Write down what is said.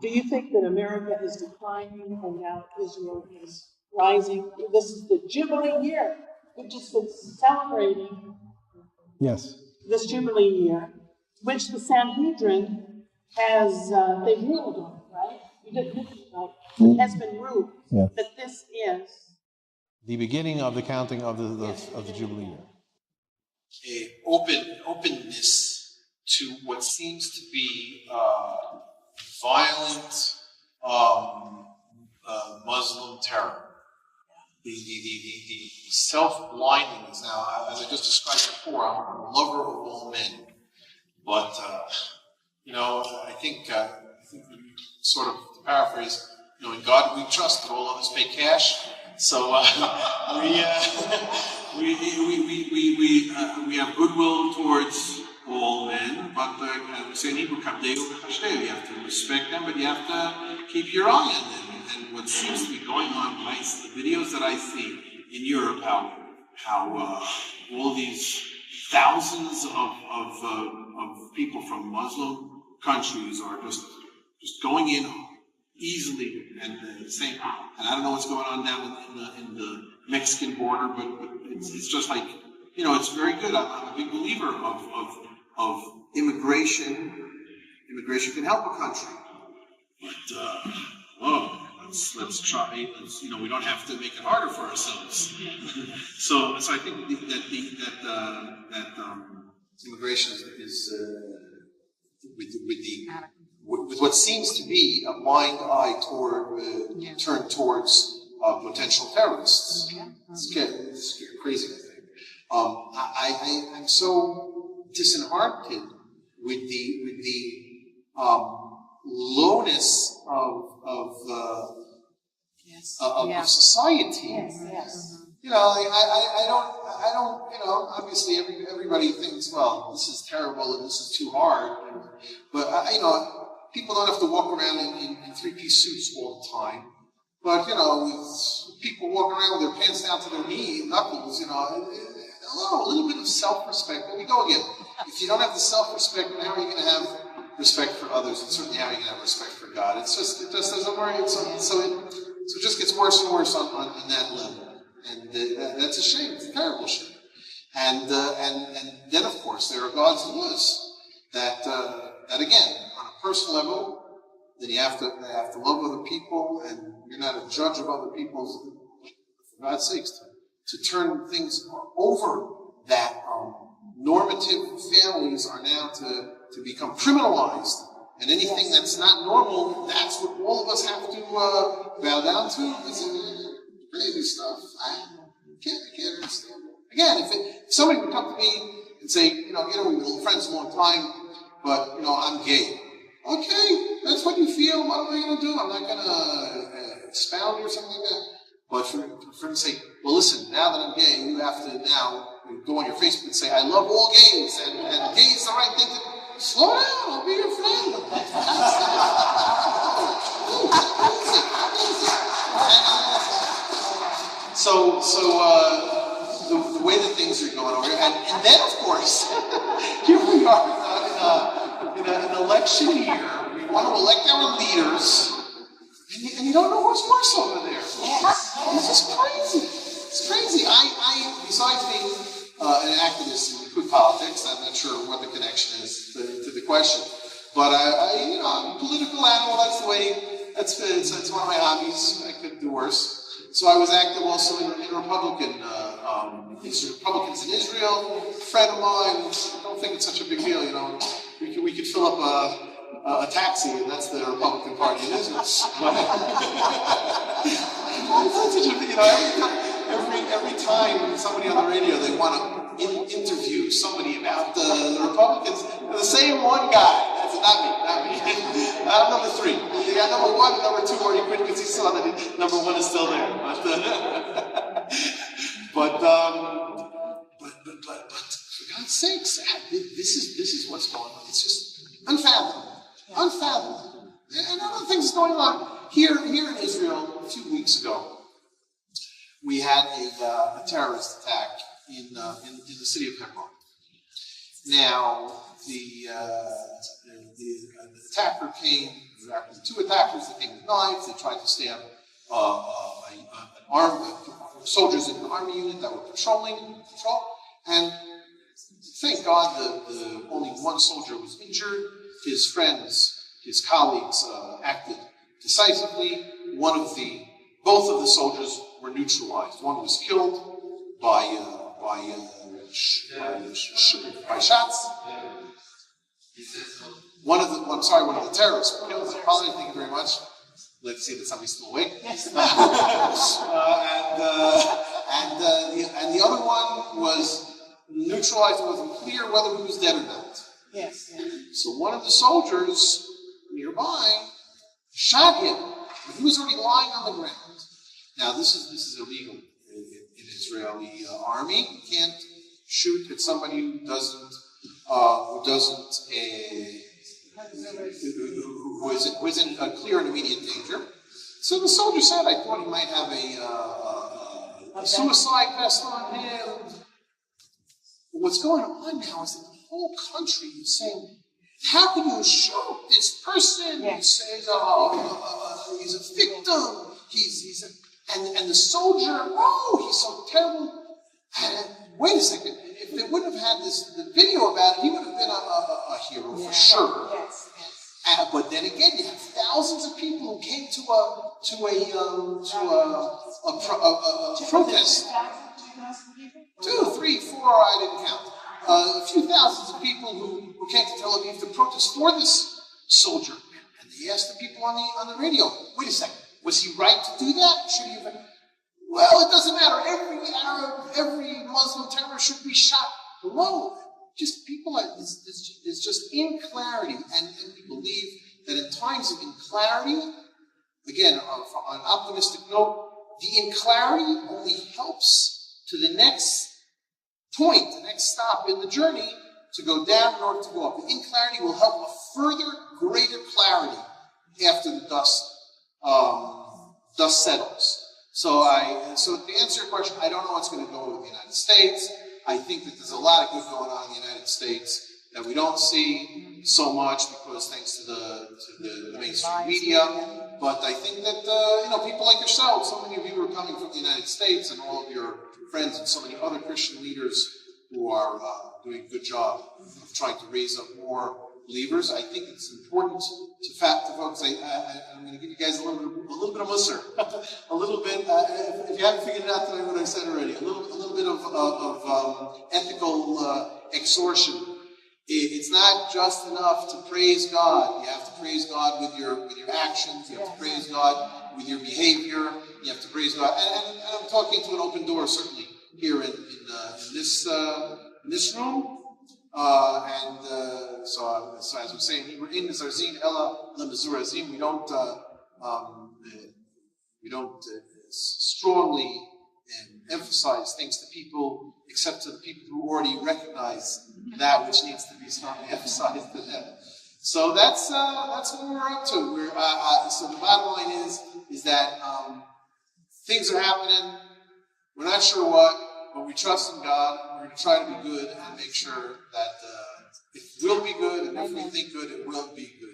Do you think that America is declining and now Israel is rising? This is the Jubilee year. We've just been celebrating this Jubilee year, which the Sanhedrin has, they ruled on, right? You didn't mention it, right? It has been ruled that this is the beginning of the counting of the Jubilee year. Openness to what seems to be violent Muslim terror. The self-blindness. Now, as I just described before, I'm a lover of all men, but I think sort of to paraphrase, in God we trust, but all others pay cash. So we have goodwill towards all men, but we say in Hebrew, you have to respect them, but you have to keep your eye on them. And what seems to be going on, the videos that I see in Europe, how all these thousands of people from Muslim countries are just going in easily and saying, and I don't know what's going on now in the Mexican border, but it's just like, it's very good. I'm a big believer of immigration. Immigration can help a country, but let's try. We don't have to make it harder for ourselves. so I think that immigration is with what seems to be a blind eye turned towards potential terrorists. It's crazy, I think. I'm so disheartened with the lowness of society. I don't. Obviously, everybody thinks, well, this is terrible and this is too hard. But people don't have to walk around in three-piece suits all the time. But with people walking around with their pants down to their knuckles, a little bit of self-respect. But we go again. If you don't have the self-respect, then how are you going to have respect for others? And certainly, how are you going to have respect for God? It just doesn't work. So it just gets worse and worse on that level. And that's a shame. It's a terrible shame. And then, of course, there are God's laws that again, on a personal level, then you have to love other people, and you're not a judge of other people's. For God's sakes, to turn things over that normative families are now to become criminalized, and anything that's not normal, that's what all of us have to bow down to. It's crazy stuff. I can't understand it. Again, if somebody would come to me and say, we've been friends a long time, but I'm gay. Okay, that's what you feel. What am I going to do? I'm not going to expound or something like that. But for him to say, well, listen, now that I'm gay, you have to now go on your Facebook and say, I love all gays, and gay is the right thing to do. Slow down, I'll be your friend. So the way that things are going over here, and then of course, here we are in an election year. We want to elect our leaders, and you don't know what's worse over there. It's just crazy. It's crazy. I besides being an activist in quick politics, I'm not sure what the connection is to the question, but I'm a political animal. That's the way. It's one of my hobbies. I couldn't do worse. So I was active also in Republicans in Israel. A friend of mine. I don't think it's such a big deal. We could fill up a taxi, and that's the Republican Party in Israel. Every time somebody on the radio they want to interview somebody about the Republicans, the same one guy. That's not me. I'm number 3. You got number 1 and number 2 already quit because he saw that number 1 is still there. But for God's sakes, this is what's going on. It's just unfathomable. Unfathomable. And other things going on here in Israel a few weeks ago. We had a terrorist attack in the city of Hebron. Now, the attacker came after the two attackers, they came with knives, they tried to stab soldiers in an army unit that were patrolling, and thank God the only one soldier was injured. His friends, his colleagues acted decisively. Both of the soldiers were neutralized. One was killed by shots. One of the terrorists were killed. Apology, thank you very much. Let's see that somebody's still awake. Yes. And the other one was neutralized. It wasn't clear whether he was dead or not. Yes. So one of the soldiers nearby shot him, but he was already lying on the ground. Now this is illegal in Israeli army. You can't shoot at somebody who is in clear and immediate danger. So the soldier said, I thought he might have a suicide vest on him. But what's going on now is that the whole country is saying, how can you shoot this person who says, he's a victim, and the soldier, he's so terrible. And wait a second, if they wouldn't have had the video about it, he would have been a hero for sure. Yes. But then again, you have thousands of people who came to a protest. 2, 3, 4, I didn't count. A few thousands of people who came to Tel Aviv to protest for this soldier. And they asked the people on the radio, wait a second, was he right to do that? Should he have... Well, it doesn't matter. Every Arab, every Muslim terrorist should be shot. Whoa! Just people there's just inclarity, and we believe that in times of inclarity, again, on an optimistic note, the inclarity only helps to the next point, the next stop in the journey, to go down in order to go up. The inclarity will help a further, greater clarity after the dust settles. So to answer your question, I don't know what's going to go with the United States. I think that there's a lot of good going on in the United States that we don't see so much because thanks to the mainstream media. But I think that people like yourselves, so many of you are coming from the United States, and all of your friends and so many other Christian leaders who are doing a good job of trying to raise up more believers. I think it's important to focus. I'm going to give you guys a little bit of musser, a little bit. If you haven't figured it out today, what I said already, a little bit of ethical exhortation. It's not just enough to praise God. You have to praise God with your actions. You have to praise God with your behavior. You have to praise God, and I'm talking to an open door, certainly here in this room. So as we're saying, we're in Zarzin Ella Lemazurazim. We don't strongly emphasize things to people, except to the people who already recognize that which needs to be strongly emphasized to them. So that's what we're up to. So the bottom line is that things are happening. We're not sure what, but we trust in God. We're going to try to be good and make sure that it will be good, and if we think good, it will be good.